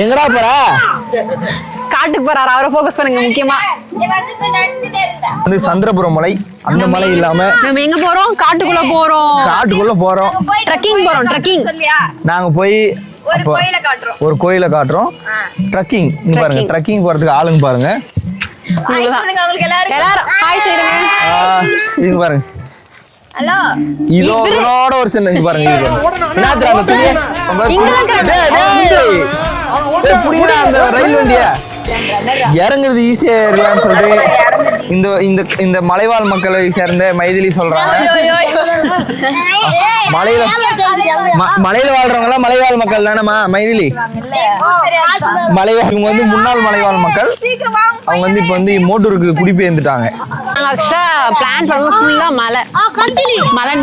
எங்கடா போற? காட்டுக்கு போறாரு, அவரை ஃபோக்கஸ் பண்ணுங்க. முக்கியமா வந்து சந்திரபுரம் மலை, அந்த மலை இல்லாம நம்ம எங்க போறோம்? காட்டுக்குள்ள போறோம். காட்டுக்குள்ள போறோம், ட்ரெக்கிங் போறோம். ட்ரெக்கிங் நாங்க போய் ஒரு கோயில காட்டுறோம். ட்ரெக்கிங் பாருங்க, ட்ரெக்கிங் போறதுக்கு ஆளுங்க பாருங்க. எல்லாரும் ஹாய் சொல்லுங்க. இது பாருங்க. ஹலோ, இதோட ஒரு சின்ன இது பாருங்க. என்னத்துல அந்த துணியை புடிங்கடா, அந்த ரயில் வண்டிய இறங்குறது ஈஸியா இருக்கலாம்னு சொல்லிட்டு இந்த மலைவாழ் மக்களை சேர்ந்த மைதிலி சொல்றாங்க. மலையில வாழ்றவங்க மலைவாழ் மக்கள் தானேமா மைதிலி? இவங்க வந்து முன்னாள் மலைவாழ் மக்கள். அவங்க வந்து இப்ப வந்து மோட்டூருக்கு குடிபெயர்ந்துட்டாங்க. பிளான் பண்ணுவோம் ஃபுல்லா மழை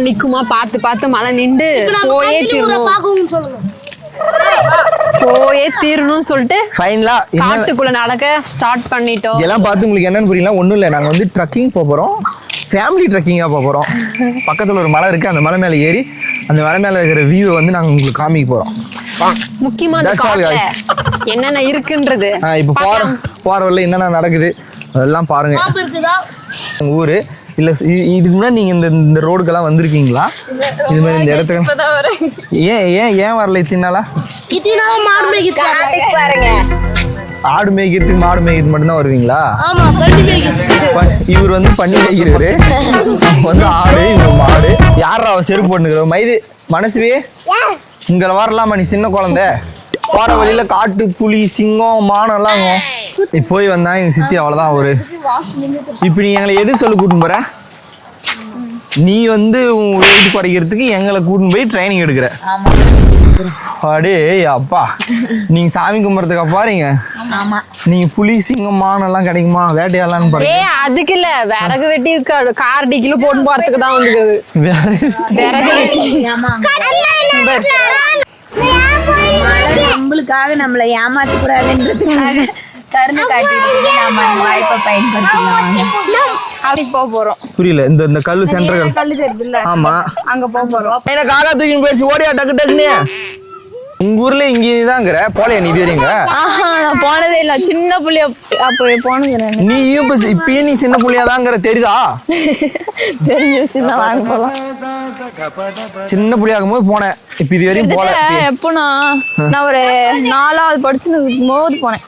நிக்குமா பார்த்து மழை நின்று போயே தீரணும்னு சொல்லிட்டு ஃபைனலா காட்டுக்குள்ள நடக்க ஸ்டார்ட் பண்ணிட்டோம். இதெல்லாம் பார்த்து உங்களுக்கு என்னன்னு புரியல? ஒண்ணும் இல்லை, நாங்க வந்து ட்ரெக்கிங் போறோம். ஃபேமிலி ட்ரெக்கிங்கா போறோம். பக்கத்துல ஒரு மலை இருக்கு, அந்த மலை மேல ஏறி அந்த மலை மேல இருக்கிற வியூவை வந்து நாங்க உங்களுக்கு காமிக்க போறோம். முக்கியமா என்னென்ன இருக்குன்றது இப்ப போற வழியில என்னென்ன நடக்குது அதெல்லாம் பாருங்க. ஊரு இல்ல இதுக்கு முன்னாடி நீங்க இந்த ரோடுக்கெல்லாம் வந்திருக்கீங்களா? இது மாதிரி இந்த இடத்துக்கு ஏன் வரல? இத்தினாலா ஆடு மேய்க்கிறதுக்கு மாடு மேய்க்கிறது மட்டும்தான் வருவீங்களா? இவர் வந்து பண்ணி மேய்க்கிறவரு, வந்து ஆடு, இவர் மாடு. யாரா செருப்பு போட்டுக்கிற மைது மனசுவே இங்க வரலாமா? நீ சின்ன குழந்தை போற வழியில காட்டு புலி, சிங்கம், மானம் எல்லாம் போய் வந்தா எங்க சித்தி அவ்வளவுதான். ஒரு இப்ப நீ எங்களை எதுக்கு சொல்லி கூட்டின்னு போற? நீ வந்து வெயிட் குறைக்கிறதுக்கு எங்களை கூட்டின்னு போய் ட்ரைனிங் எடுக்கிற. அடே அப்பா, நீங்க சாமி கும்பிட்றதுக்கு பாருங்க. நீங்க புலி, சிங்கம், மானம் எல்லாம் கிடைக்குமா? வேட்டையாடலான்னு பாருங்க. அதுக்கு இல்ல, விறகு வெட்டி கார் டிக்கில போட்டு போறதுக்கு தான் வந்துக்குது. நம்மளுக்காக நம்மளை ஏமாத்த கூடாதுன்றதுக்காக கருணை காட்டிட்டு நாம வாய்ப்பை பயன்படுத்தலாம். போறோம். புரியல? இந்த கல்லு சென்டர்கள் கல்லு தெரியுதுல்ல, ஆமா, அங்க போறோம். என்ன காக்கா தூக்கின்னு போயிடுச்சு, ஓடியா டக்கு டக்குன்னு. உங்க ஊர்ல இங்கதாங்கிற போலையா நீ? தெரியுங்க, நான் போனதே இல்ல. சின்ன புள்ளிய அப்ப போனது. நீ இப்பயும் நீ சின்ன புள்ளியாதாங்கிற தெரியுதா? சின்ன புள்ளியாகும் போது போனேன். இப்ப இது வரையும் போல. எப்பனா நான் ஒரு 4வது படிச்சு போது போனேன்.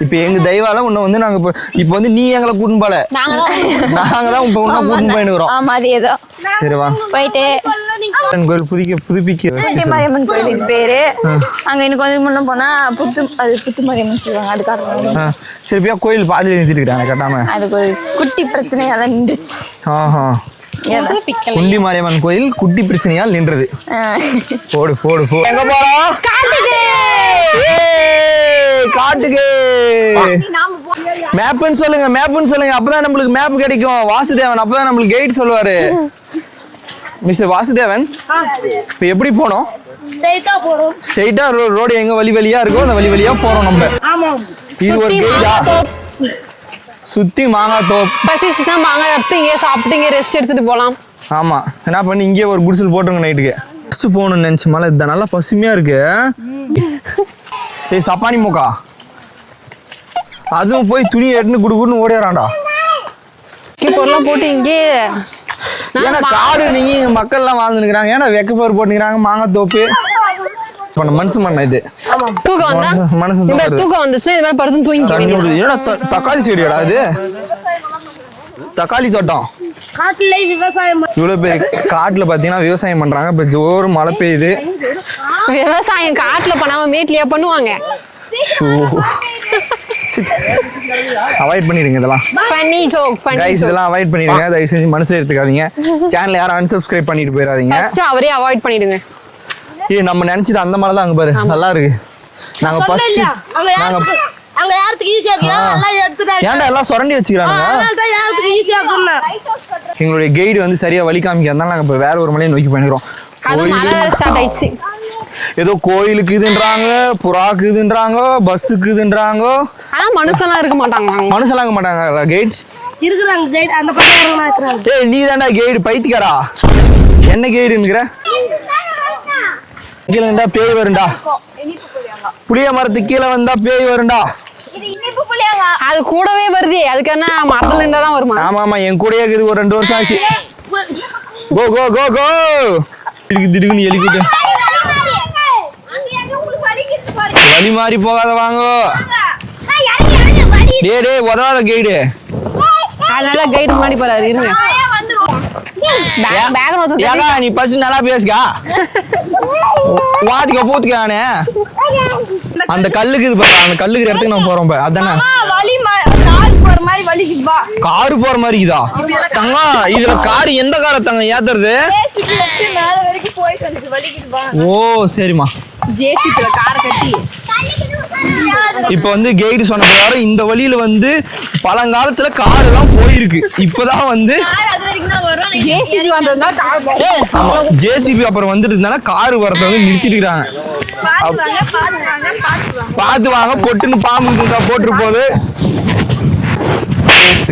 இப்ப எங்க தெய்வால உன்ன வந்து நாங்க இப்ப வந்து நீ எங்களை கூட்டின்னு போல, நாங்க தான் இப்ப உன்ன கூட்டின்னு போயிடுறோம். ஆமா, அதேதான். சரி வா போயிட்டு கோயில் புதுப்பிக்க மாரியம்மன் கோயில் பேரு. அங்க இன்னும் கொஞ்சம் முன்ன போனா புத்து மாரியம்மன் சொல்லுவாங்க. அதுக்காக சரி போய் கோயில் பாதியில நிறுத்திருக்காங்க கட்டாம. அதுக்கு ஒரு குட்டி பிரச்சனையா தான் நின்றுச்சு. குண்டி மாரியம்மன் கோயில் குட்டி பிரச்சனையால் நின்றது. போடு போடு போ. எங்க போறோம்? காட்டுக்கு. மேப்னு சொல்லுங்க, மேப்னு சொல்லுங்க, அப்பதான் நம்மளுக்கு மேப் கிடைக்கும். வாசுதேவன் அப்பதான் நம்மளுக்கு கைட் சொல்லுவாரு. மிஸ்டர் வாசுதேவன், இப்ப எப்படி போனோம்? ஸ்ட்ரைட்டா ரோடு எங்க வழியா இருக்கோ அந்த வழியா போறோம் நம்ம. இது ஒரு கைடா? சுத்தி மாங்காய் தோப்பு, பசிச்சுனா மாங்காய் எடுத்து இங்கே சாப்பிட்டு இங்கே ரெஸ்ட் எடுத்துட்டு போலாம். ஆமா, என்ன பண்ணி இங்கே ஒரு குடிசல் போட்டுருங்க நைட்டுக்கு. ஃபர்ஸ்ட் போகணும்னு நினைச்ச மலை இதுதான். நல்லா பசுமையா இருக்கு. ஏய் சப்பானி மூக்கா, அதுவும் போய் துணி எடுன்னு குடுக்குன்னு ஓடி வரான்டா. பொருளாம் போட்டு இங்கே ஏன்னா காடு நீங்க மக்கள் எல்லாம் வாழ்ந்துக்கிறாங்க. ஏன்னா வெக்கப்போர் போட்டுக்கிறாங்க. மாங்காய் தோப்பு பண்ண மனுஷன் பண்ண இது மனுஷன் தூக்கம் வந்துச்சு. இது மாதிரி படுத்து தூங்கி. ஏன்னா தக்காளி செடியாடா இது? தக்காளி தோட்டம். இவ்வளவு பேர் காட்டுல பாத்தீங்கன்னா விவசாயம் பண்றாங்க. இப்ப ஜோரு மழை பெய்யுது. விவசாயம் காட்டுல பண்ணாம வீட்லயே பண்ணுவாங்க. அவாய்ட் பண்ணிடுங்க இதெல்லாம். ஃபன்னி ஜோக், ஃபன்னி गाइस இதெல்லாம் அவாய்ட் பண்ணிடுங்க. தயவு செஞ்சு மனசுல எடுத்துக்காதீங்க. சேனலை யாரும் unsubscribe பண்ணிட்டு போயிடாதீங்க. ஃபர்ஸ்ட் அவரே அவாய்ட் பண்ணிடுங்க. நம்ம நினைச்சது அந்த மலை தான். அங்க பாரு நல்லா இருக்கு. நாங்க ஃபர்ஸ்ட் அங்க யாருக்கு ஈஸியா இருக்கு எல்லாம் எடுத்துட்டாங்க. ஏன்டா எல்லாம் சுரண்டி வச்சிரானுங்க? அதனால தான் யாருக்கு ஈஸியா இருக்குன்னா. எங்களுடைய கைடு வந்து சரியா வழி காமிக்கிறதால நாங்க இப்ப வேற ஒரு மலையை நோக்கி போயிடுறோம். அது மலை ஸ்டார்ட் ஆயிடுச்சு. ஏதோ கோயிலுக்கு இதுன்றாங்க, புறாக்கு இதுன்றாங்க, பஸ்ஸுக்கு இதுன்றாங்க. ஆனா மனுஷன்லாம் இருக்க மாட்டாங்க. மனுஷன்லாம் இருக்க மாட்டாங்க. கைட் இருக்குறாங்க. கைட் அந்த பக்கம் இருக்காங்க. ஏய் நீ தான்டா கைடு பைத்தியக்காரா? என்ன கைடுங்கற? கீழே இருந்தா பேய் வரும்டா. புளிய மரத்துக்கு கீழே வந்தா பேய் வரும்டா. அது கூடவே வருது. அதுக்கான மரத்துல இருந்தாதான் வருமா? ஆமா என் கூடயே இருக்குது. ஒரு 2 வருஷம் ஆச்சு. கோ கோ கோ கோ. திடுக்குன்னு எலிக்கிட்டு வழி மாறி போகாத வாங்க. டே உதவாத கைடு. அதனால கைடு முன்னாடி போறாரு. இருங்க ஏகா நீ பஸ் நல்லா பேசுகா. வாத்துக்க பூத்துக்க. நானே அந்த கல்லுக்கு இது பாரு. அந்த கல்லுக்கு இடத்துக்கு நான் போறோம். அதானே காரு போற மாதிரி இதா தங்க. இதுல கார் எந்த காரை தங்க ஏத்துறது? ஓ சரிம்மா. ஜேசிபில காரை கட்டி இப்ப வந்து கைடு சொன்ன பிரகாரம் இந்த வழியில வந்து பழங்காலத்துல கார் எல்லாம் போயிருக்கு. இப்பதான் வந்து ஜேசிபி அப்புறம் வந்துட்டு இருந்தா காரு வரத வந்து நிறுத்திட்டு இருக்காங்க. பாத்து வாங்க பொட்டுன்னு பாம்பு போட்டு போகுது.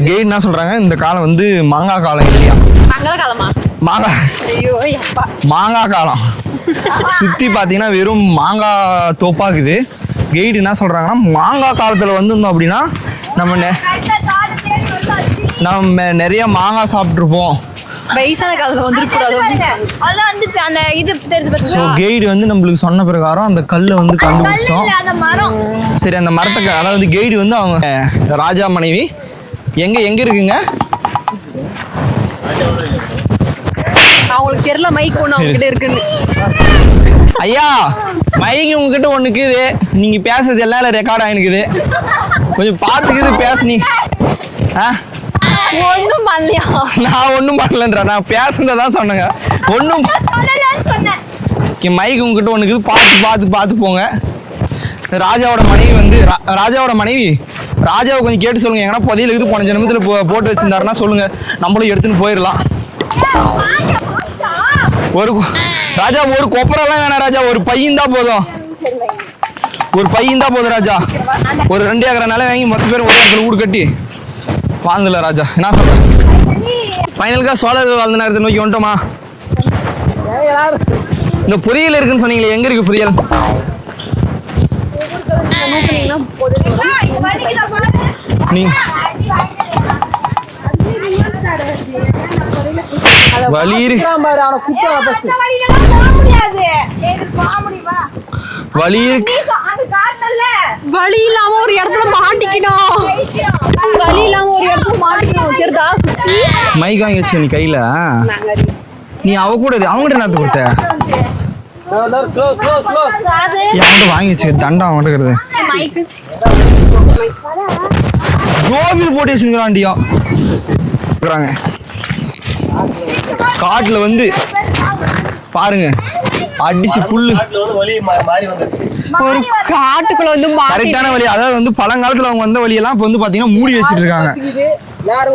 கைடு என்ன சொல்றாங்க, இந்த காலம் வந்து மாங்காய் காலம் இல்லையா? மாங்காய் காலம். சுத்தி பாத்தீங்கன்னா வெறும் மாங்காய் தோப்பாக்குது. கைடு என்ன சொல்றாங்கன்னா மாங்காய் காலத்துல வந்திருந்தோம் அப்படின்னா நம்ம நிறைய மாங்காய் சாப்பிட்டுருப்போம். கைடு வந்து நம்மளுக்கு சொன்ன பிரகாரம் அந்த கல்லை வந்து கண்டுபிடிச்சிட்டோம். சரி அந்த மரத்தை அதாவது கைடு வந்து அவங்க ராஜா மனைவி எங்க இருக்குங்க? அவங்களுக்கு தெரியல மைக் ஒண்ணு அவங்க கிட்ட இருக்குன்னு. ஐயா மைக் உங்ககிட்ட ஒண்ணு இருக்குது. நீங்க பேசுறது எல்லாம் ரெக்கார்ட் ஆயிருக்குது. கொஞ்சம் பாத்துக்குது பேசுனீ. ஒண்ணும் பண்ணலையா? நான் ஒண்ணும் பண்ணலன்றா. நான் பேசுனதான் சொன்னேங்க. ஒண்ணும் மைக் உங்ககிட்ட ஒண்ணு இருக்குது. பார்த்து போங்க. ராஜாவோட மனைவி வந்து ராஜாவை கொஞ்சம் கேட்டு சொல்லுங்க. எங்கன்னா புதையில இருக்குது போன ஜென்மத்துல போட்டு வச்சிருந்தாருன்னா சொல்லுங்க. நம்மளும் எடுத்துன்னு போயிடலாம். ராஜா ஒரு கொப்பரெல்லாம் வேணாம் ராஜா. ஒரு பையன் தான் போதும். ராஜா. ஒரு 2 ஏக்கரை நிலம் வாங்கி மொத்த பேர் ஒரே இடத்துல வீடு கட்டி வாங்கல ராஜா. என்ன சொல்றேன்? ஃபைனலுக்கா சோழர்கள் வாழ்ந்த நேரத்தை நோக்கி வந்துட்டோமா? இந்த புரியல் இருக்குன்னு சொன்னீங்களே, எங்க இருக்கு புரியல்? வலி இல்லாம ஒரு இடத்துல மாட்டிக்கணும். மைக் வாங்கி வச்சு நீ கையில நீ அவ கூட அவங்ககிட்ட என்ன கொடுத்த? அவங்ககிட்ட வாங்கி வச்சு தண்டா அவங்ககிட்ட இருக்கிறது. கோவில் போட்டு வச்சுக்கிறாண்டியா. காட்டுல வந்து பாருங்க அடிச்சு புல்லு ஒரு காட்டுக்குள்ள வந்து கரெக்டான வழி. அதாவது வந்து பழங்காலத்துல அவங்க வந்த வழியெல்லாம் இப்ப வந்து பாத்தீங்கன்னா மூடி வச்சிட்டு இருக்காங்க.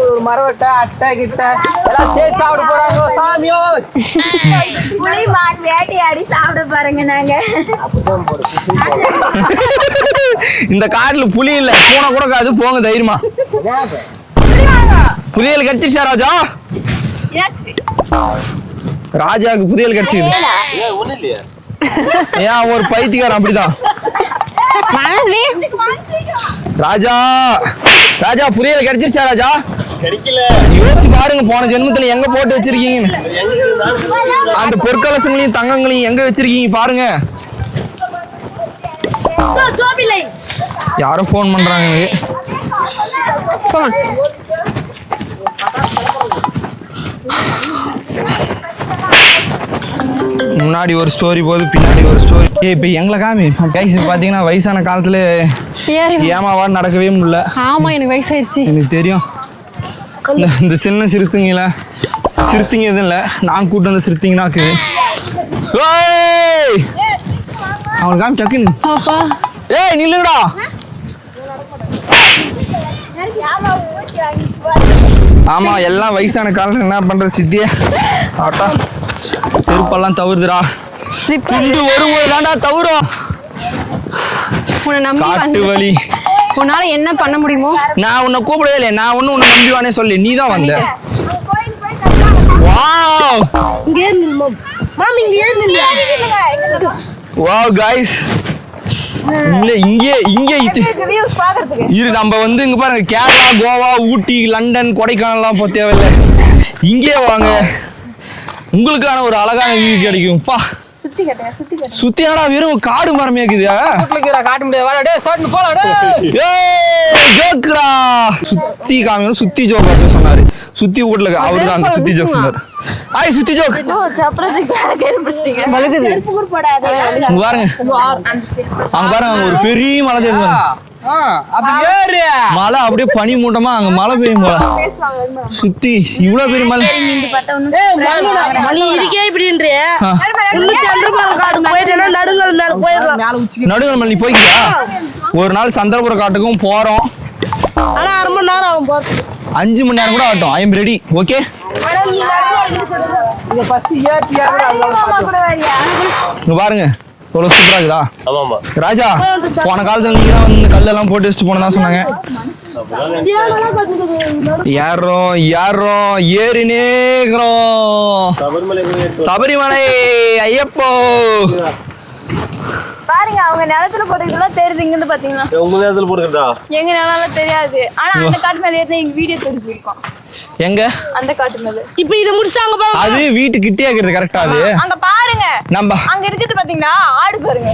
ஒரு மரவட்டை அட்டை கிட்ட எல்லாம் சேர்த்து சாப்பிட போறாங்க. சாமியோ புலி மான் வேட்டையாடி சாப்பிட பாருங்க. நாங்க இந்த காட்டுல புலி இல்ல பூனை கூட காது. போங்க தைரியமா. புதையல் கிடைச்சிருச்சா ராஜா? ராஜாவுக்கு புதையல் கிடைச்சிது. ஏன் ஒரு பைத்தியக்காரன் அப்படிதான். ராஜா புதையல் கிடைச்சிருச்சா ராஜா? யோசிச்சு பாருங்க போன ஜென்மத்துல எங்க போட்டு வச்சிருக்கீங்க. அந்த பொற்கலசங்களையும் தங்கங்களையும் எங்க வச்சிருக்கீங்க பாருங்க. யாரும் போன் பண்றாங்க. முன்னாடி ஒரு ஸ்டோரி போகுது, பின்னாடி ஒரு ஸ்டோரி. இப்ப எங்களை காமி பாத்தீங்கன்னா வயசான காலத்துல ஏமாவான்னு நடக்கவே முடியல. ஆமா எனக்கு வயசாயிருச்சு. எனக்கு தெரியும். இந்த சின்ன சிறுத்தைங்கள எதுவும் இல்லை. நான் கூட்டு வந்து சிறுத்தைங்கன்னா இருக்குது. அவங்களுக்கு காமி டக்குன்னு. ஏய் நில்லுங்கடா. ஆமா எல்லாம் வயசான காலத்துல என்ன பண்றது சித்திய ஆட்டா செருப்பெல்லாம் தவறுதுடா. குண்டு வரும்போது தாண்டா தவறும். காட்டு வலி. உன்னால என்ன பண்ண முடியுமோ? நான் உன்னை கூப்பிடவே இல்லை. நான் ஒன்னும் உன்னை நம்பிவானே சொல்லி நீ தான் வந்த. வாவ். இங்க ஏறு மாம். மாம் இங்க ஏறு. வாவ் गाइस இங்கே இரு நம்ம வந்து இங்க பாருங்க கேரளா கோவா ஊட்டி லண்டன் கொடைக்கானல்லாம் போக தேவையில்லை இங்கே வாங்க உங்களுக்கான ஒரு அழகான வியூ கிடைக்கும் பா சுத்தி என்னடா வெறும் காடு மரமே இருக்குதா காட்ட முடியாது ஜோக்ரா சுத்தி காமிக்கணும் சுத்தி ஜோக் வந்து சொன்னாரு சுத்தி வீட்டுல அவரு தான் அந்த சுத்தி ஜோக் சொன்னாரு ஆய் சுத்தி ஜோக் பாருங்க அங்க பாருங்க ஒரு பெரிய மலை தெரியுது மழை அப்படியே பனி மூட்டமா அங்க மழை பெய்யும் போல சுத்தி இவ்வளவு பெரிய மலை நடுங்கல் மலை போய்க்கியா ஒரு நாள் சந்திரபுரம் காட்டுக்கும் போறோம் 5 மணி நேரம் கூட ஆகட்டும் ஐ எம் ரெடி ஓகே பாருங்க எவ்வளவு சூப்பரா இருக்குதா ராஜா போன காலத்துல நீங்க தான் வந்து கல்லெல்லாம் போட்டு வச்சுட்டு போனதா சொன்னாங்க யாரும் ஏறினேக்கிறோம் சபரிமலை ஐயப்போ பாருங்க அவங்க நிலத்துல போட்டுக்கலாம் தெரியுது இங்கிருந்து பாத்தீங்கன்னா உங்க நிலத்துல போட்டுக்கிட்டா எங்க நிலம் தெரியாது ஆனா அந்த காட்டு மேல ஏறினா எங்க வீடியோ தெரிஞ்சிருக்கோம் எங்க அந்த காட்டு மேல இப்ப இத முடிச்சிட்டாங்க பாருங்க அது வீட்டு கிட்டே இருக்குது கரெக்ட்டா அது அங்க பாருங்க நம்ம அங்க இருக்குது பாத்தீங்களா ஆடு பாருங்க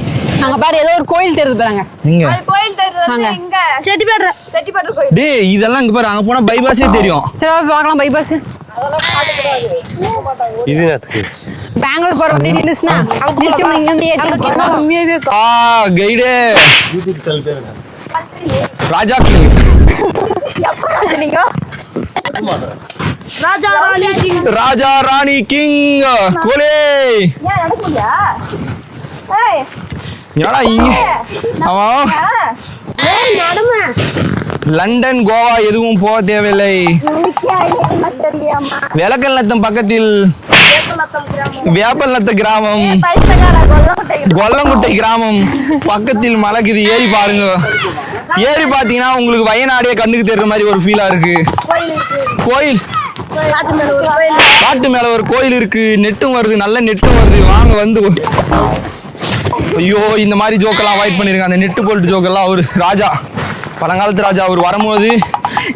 அங்க பாரு ஏதோ ஒரு கோயில் தெரியுது பாருங்க எங்க அது கோயில் தெரியுது இங்க செட்டிப்பேட்டை கோயில் டேய் இதெல்லாம் இங்க பாரு அங்க போனா பைபாஸே தெரியும் சரி பார்க்கலாம் பைபாஸ் இது என்னத்துக்கு பெங்களூர் போற வண்டி நின்னுச்சுனா நிறுத்தி இங்க வந்து ஏத்தி கைடு யூடியூப் சேனல் பேரு ராஜா கிங் நீங்க ராஜா ராணி கிங் கோலே ஏன் நடக்குறியா ஏய் என்னடா இங்க அவன் லண்டன் கோவா எதுவும் போக தேவையில்லை விளக்கநத்தம் பக்கத்தில் வேப்பநத்த கிராமம் கொல்லங்குட்டை கிராமம் பக்கத்தில் மலைக்குது ஏறி பாருங்க ஏறி பாத்தீங்கன்னா உங்களுக்கு வயநாடே கண்ணுக்கு தெரிற மாதிரி ஒரு ஃபீலா இருக்கு கோயில் காட்டு மேல ஒரு கோயில் இருக்கு நெட்டும் வருது நல்ல நெட்டும் வருது வாங்க வந்து ஐயோ இந்த மாதிரி ஜோக்கெல்லாம் அவாய்ட் பண்ணிருங்க அந்த நெட்டு போல்ட் ஜோக்கெல்லாம் அவர் ராஜா பழங்காலத்து ராஜா அவர் வரும்போது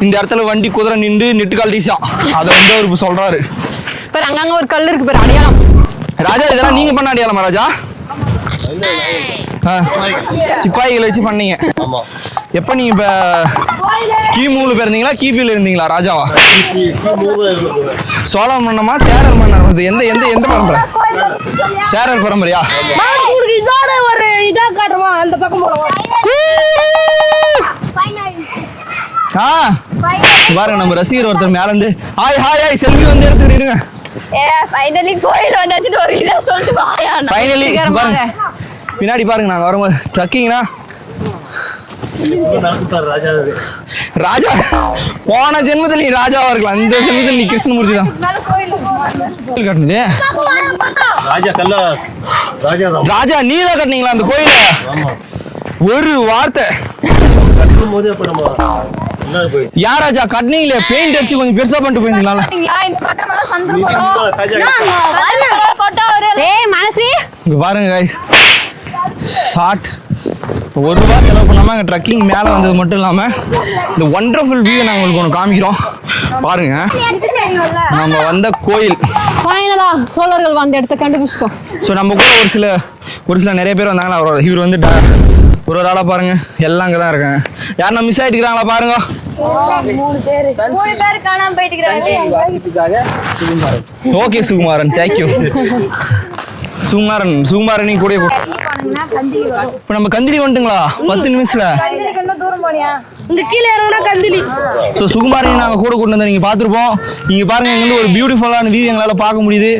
இந்த இடத்துல வண்டி குதிரை நின்று நெட்டு கால்டிச்சா அதை வந்து அவர் சொல்றாரு பாரு அங்கங்க ஒரு கல் இருக்கு பாரு அடையாளம் ராஜா இதெல்லாம் நீங்க பண்ண அடையாளமா ராஜா சிப்பாய்களை வச்சு பண்ணீங்க எப்ப நீங்க இப்ப கிமுல பிறந்தீங்களா கிபில இருந்தீங்களா ராஜாவா சோழ மன்னமா சேரர் மன்னர் எந்த எந்த எந்த பரம்பரை சேரர் பரம்பரையா அந்த பக்கம் பாருங்க நம்ம ரசிகர் ஒருத்தர் மேல இருந்து ஹாய் ஹாய் ஹாய் செல்ஃபி வந்து எடுத்துக்கிட்டு ஃபைனலி கோயில் வந்தாச்சு ஒரு இத சொல்லிட்டு வாயா ஃபைனலி பாருங்க பின்னாடி பாருங்க நாங்க வரும்போது ட்ரக்கிங்னா ராஜா போன ஜென்மத்தில் நீ ராஜாவா இருக்கலாம் இந்த ஜென்மத்தில் நீ கிருஷ்ணமூர்த்தி தான் கட்டினது ராஜா நீ தான் கட்டினீங்களா அந்த கோயில ஒரு வார்த்தை யார் ராஜா கட்டினீங்களே பெயிண்ட் அடிச்சு கொஞ்சம் பெருசா பண்ணிட்டு போயிருந்தீங்களா இங்க பாருங்க guys ஷார்ட் ₹1 செலவு பண்ணாம அங்க ட்ரக்கிங் மேல வந்தது மட்டும் இல்லாம இந்த ஒண்டர்ஃபுல் வியூ நாங்க உங்களுக்கு ஒன்று காமிக்கிறோம் பாருங்க நம்ம வந்த கோயில் ஃபைனலா சோழர்கள் வந்த இடத்தை கண்டுபிடிச்சிட்டோம் ஸோ நம்ம கூட ஒரு சில நிறைய பேர் வந்தாங்களா இவர் வந்து ஒரு ஆளா பாருங்க எல்லாம் அங்கதான் இருக்காங்க யாரும் மிஸ் ஆயிட்டுக்கிறாங்களா பாருங்க 3 பேர் காணாம போயிட்டுக்கிறாங்க ஓகே சுகுமாரன் தேங்க்யூ சுகுமாரன் கூட இப்ப நம்ம கந்திலி வந்துட்டுங்களா 10 நிமிஷத்துல இந்த கீழே இறங்கினா கந்திலி ஸோ சுகுமாரன் நாங்க கூட கொண்டு வந்தோம் நீங்க பாத்துருப்போம் இங்க பாருங்க இங்க வந்து ஒரு பியூட்டிஃபுல்லான வியூ எங்களால பார்க்க முடியுது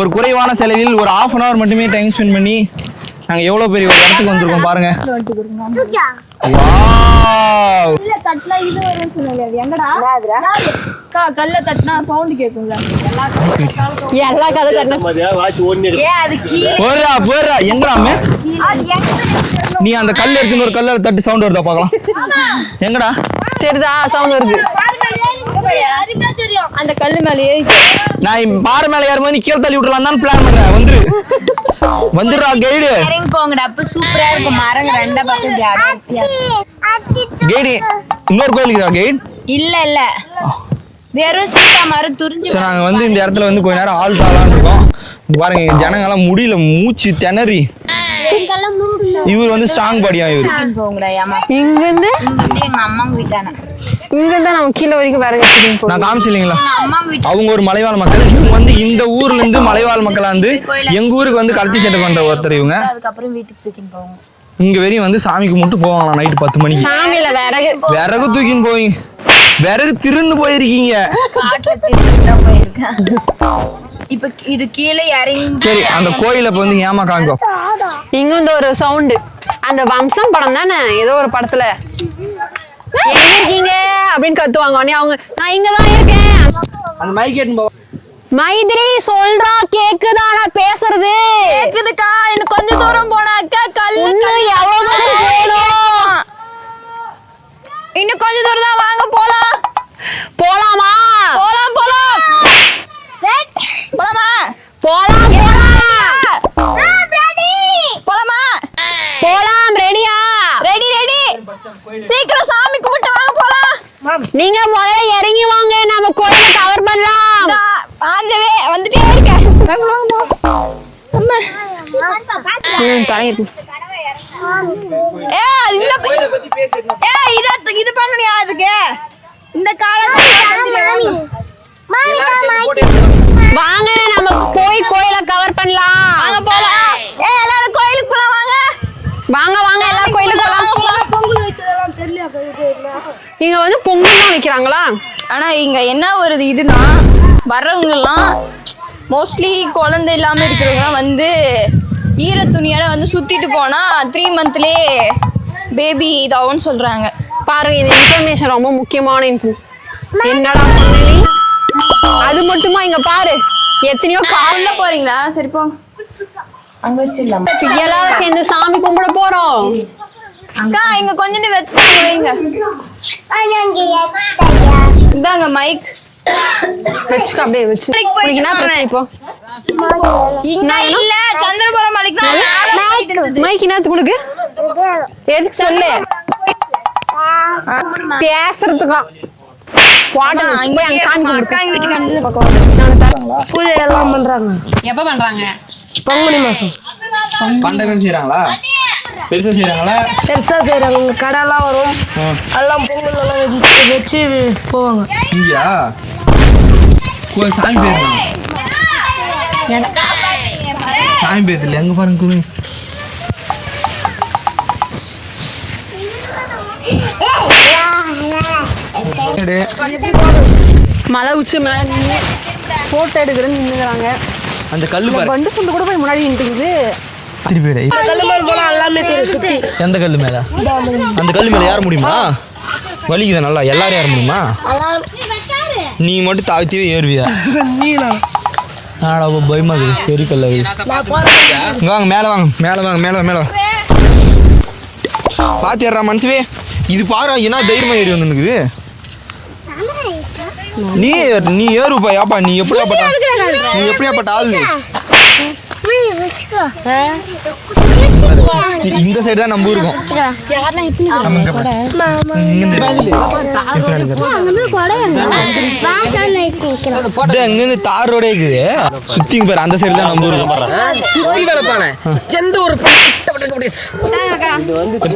ஒரு குறைவான செலவில் ஒரு 1/2 hour மட்டுமே டைம் ஸ்பெண்ட் பண்ணி நாங்க எவ்வளவு பெரிய ஒரு இடத்துக்கு வந்திருக்கோம் பாருங்க வாவ் இல்ல தட்னா இது வரும்னு சொன்னீங்க அது எங்கடா கல்ல தட்னா சவுண்ட் கேக்கும்ல எல்லா கல்ல தட்னா அது கீழ போறா எங்கடாமே நீ அந்த கல்ல எடுத்து ஒரு கல்ல தட்டி சவுண்ட் வருதா பார்க்கலாம் எங்கடா தெரியுதா சவுண்ட் வருது அந்த கல்லு மேல ஏறி நான் பாறை மேல ஏறும்போது நீ கீழே தள்ளி விட்டுலாம் தான் பிளான் பண்றேன் வந்துரு வந்துடுறா கைடு. இறங்கி போங்கடா, அப்ப சூப்பரா இருக்கும். மரங்க ரெண்டா பக்கம் இப்படி அடர்த்தியா. கைடு இன்னொரு கோயிலுக்குதா கைடு? இல்ல வெறும் சீதா மரம் துறிஞ்சு. நாங்க வந்து இந்த இடத்துல வந்து கொஞ்ச நேரம் ஆள் தாளான்னு இருக்கோம். பாருங்க ஜனங்கெல்லாம் முடியல, மூச்சு திணறி. இவர் வந்து ஸ்ட்ராங் பாடியா இவரு. போங்கடா ஏமா. இங்க இருந்து எங்க அம்மாங்க வீட்டான. இங்க இருந்தா நம்ம கீழே வரைக்கும் வேற எடுத்துட்டு நான் காமிச்சில்லைங்களா? அம்மாங்க வீட்டு. அவங்க ஒரு மலைவாழ் மக்கள். இவங்க வந்து இந்த ஊர்ல இருந்து மலைவாழ் மக்களா வந்து எங்க ஊருக்கு வந்து கல்ட்டி சட்டை பண்ற ஒருத்தர் இவங்க. அதுக்கப்புறம் வீட்டுக்கு தூக்கின்னு போவோம். இங்க வரையும் வந்து சாமி கும்பிட்டு போவாங்களா நைட் 10 மணிக்கு. சாமியில விறகு தூக்கின்னு போய் விறகு திருன்னு போயிருக்கீங்க. காட்டுல திருட்டு போயிருக்கேன். இப்ப இது கீழே இறங்கி. சரி அந்த கோயில இப்ப வந்து ஏமா காமிக்கோ. இங்க வந்து ஒரு சவுண்ட், அந்த வம்சம் படம் தானே ஏதோ ஒரு படத்துல எங்க இருக்கீங்க அப்படின்னு கத்துவாங்க. உடனே அவங்க நான் இங்கதான் இருக்கேன். அந்த மைக் கேட்டு மைதிலி சொல்றா கேக்குதா நான் பேசுறது? கேக்குதுக்கா. இன்னும் கொஞ்சம் தூரம் போனாக்கா கல்லு. எவ்வளவு தூரம் போகணும்? இன்னும் கொஞ்சம் தூரம் தான், வாங்க போலாம். போலாமா? போலாமா போலாம் போலாமா? போலாம். ரெடியா? ரெடி. சீக்கிரம் சாமி கும்பிட்டு வாங்க போலாம். நீங்க முதல்ல இறங்கி வாங்க, நம்ம கோயிலை கவர் பண்ணலாம். ஆஞ்சவே வந்துட்டே இருக்கேன். இது பண்ணணியா அதுக்கு இந்த வாங்க நம்ம போய் கோயிலை கவர் பண்ணலாம். வாங்க போலாம். எல்லாரும் கோயிலுக்கு போலாம். வாங்க எல்லாரும் கோயிலுக்கு போலாம். இங்க வந்து பொங்கல் தான் வைக்கிறாங்களா? ஆனா இங்க என்ன ஒரு இதுனா, வர்றவங்க எல்லாம் மோஸ்ட்லி குழந்தை இல்லாம இருக்கிறவங்க வந்து ஈர துணியோட வந்து சுத்திட்டு போனா 3 monthலயே பேபி இதாகும்னு சொல்றாங்க. பாருங்க, இந்த இன்ஃபர்மேஷன் ரொம்ப முக்கியமான இன்ஃபோ. என்னடா சொன்னீ? அது மட்டுமா? இங்க பாரு எத்தனையோ காலைல போறீங்களா? சரி போங்க, அங்க வச்சிடலாம். எல்லாரும் சேர்ந்து சாமி கும்பிட போறோம். அக்கா இங்க கொஞ்சம் வச்சுட்டாங்க வைங்க. இந்தாங்க மைக் வச்சுக்க, அப்படியே வச்சு. என்ன பிரச்சனை இப்போ? இங்க இல்ல சந்திரபுரம் மலைக்கு மைக் என்னத்துக்கு உனக்கு? எதுக்கு சொல்லு? பேசுறதுக்கா? பூஜை எல்லாம் பண்றாங்க. எப்ப பண்றாங்க? பங்குனி மாசம். பண்டகம் செய்யறாங்களா? பெருசா செய்யறாங்களா? பெருசா செய்யறாங்க. கடை எல்லாம் வரும். எல்லாம் பொங்கல் எல்லாம் வச்சு போவாங்க. இங்கயா சாமி பேர் சாமி பேர் இல்லை எங்க பாருங்க குமி. மலை உச்சி மேல நின்று போட்டோ எடுக்கிறேன்னு நின்னுறாங்க. அந்த கல்லு பாரு. வண்டு சொந்த கூட போய் முன்னாடி நின்றுக்குது. திருப்பிடை எந்த கல்லு மேல? அந்த கல்லு மேல ஏற முடியுமா? வலிக்குது நல்லா. எல்லாரும் ஏற முடியுமா? நீ மட்டும் தாழ்த்தியே ஏறுவியா? பயமா இருக்குது. பெரிய கல்ல வாங்க, மேல வாங்க, மேல பாத்து ஏறா மனுஷவே. இது பாரு என்ன தைரியமா ஏறி வந்துருக்குது. நீ ஏறுப்பா. யாப்பா நீ எப்படியாப்பட்ட ஆள்? இந்த சைடு தான் நம்ம இருக்கும். தார் ரோடே இருக்குது. சுத்தி பேர் அந்த சைடு தான் நம்ம இருக்கும்.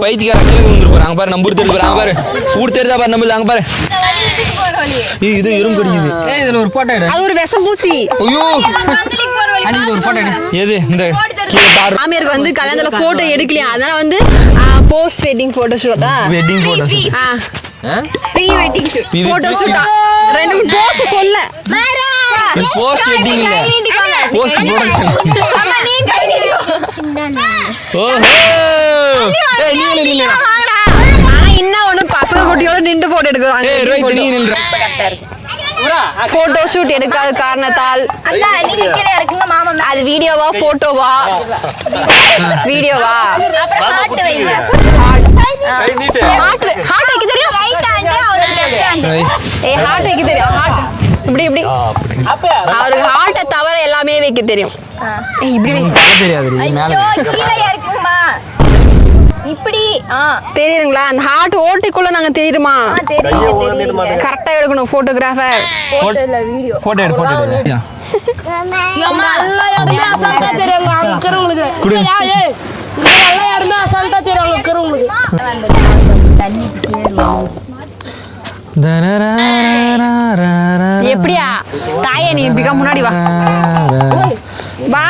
பைத்தியக்கார கீழே வந்துருப்பாரு. அங்க பாரு நம்ம ஊர் தெரிஞ்சு பாரு. அங்க பாரு ஊர் தெரிஞ்சா பாரு நம்ம. அங்க பாரு இது எறும்பு கடிக்குது. இதுல ஒரு போட்டோ எடு. அது ஒரு விஷம் பூச்சி. ஐயோ ஒரு போட்டோ எடு. எது இந்த மாமியாருக்கு வந்து கல்யாணத்துல போட்டோ எடுக்கலையா, அதனால வந்து post wedding photo shoot. Wedding photo pre wedding shoot photo shoot. ரெண்டு போஸ்ட் சொல்ல. போஸ்ட் வெட்டிங் இல்ல, போஸ்ட் ப்ரொடக்ஷன். அம்மா நீ கையில ஓஹோ ஏய் நீ இல்ல. ஆனா இன்னும் ஒண்ணு பசங்க குட்டியோட நின்று போட்டோ எடுக்கறாங்க. ஏய் ரோஹித் நீ நில்ற. போட்டோ ஷூட் எடுக்காத காரணத்தால் அண்ணா நீங்க கீழ இறக்குங்க மாமா. அது வீடியோவா போட்டோவா? வீடியோவா? அப்புறம் ஹார்ட் வைங்க. கை நீட்டு. ஹார்ட் வைக்க தெரியும்? ரைட் ஹேண்ட் அவர் லெஃப்ட் ஹேண்ட். ஏய் ஹார்ட் வைக்க தெரியும்? ஹார்ட் இப்படி இப்படி அவருக்கு ஹார்ட்டை தவிர எல்லாமே வைக்க தெரியும். இப்படி தெரியாது மேல கீழே இருக்குமா இப்படி தெரியுதுங்களா? அந்த ஹார்ட் ஓட்டிக்குள்ள நாங்க தெரியுமா? கரெக்டா எடுக்கணும் போட்டோகிராஃபர். வீடியோ போட்டோ எடு எல்லா இடமே அசால்ட்டா தெரியும் அங்க இருக்கிறவங்களுக்கு. எல்லா இடமே அசால்ட்டா தெரியும் அங்க இருக்கிறவங்களுக்கு. எப்படியா தாயே நீ இப்படிக்கா முன்னாடி வா வா.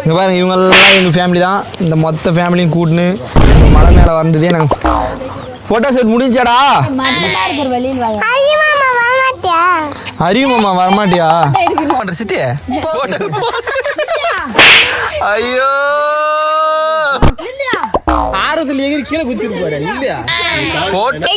இங்க பாருங்க, இவங்க எல்லாம் எங்க ஃபேமிலி தான். இந்த மொத்த ஃபேமிலியும் கூட்டுன்னு மலை மேல வந்ததே நாங்க. போட்டோ செட் முடிஞ்சாடா? அறிவு மாமா வரமாட்டியா? சித்தி ஐயோ ஆறுதல் எகிரி கீழே குச்சிட்டு போறேன் இல்லையா? போட்டோ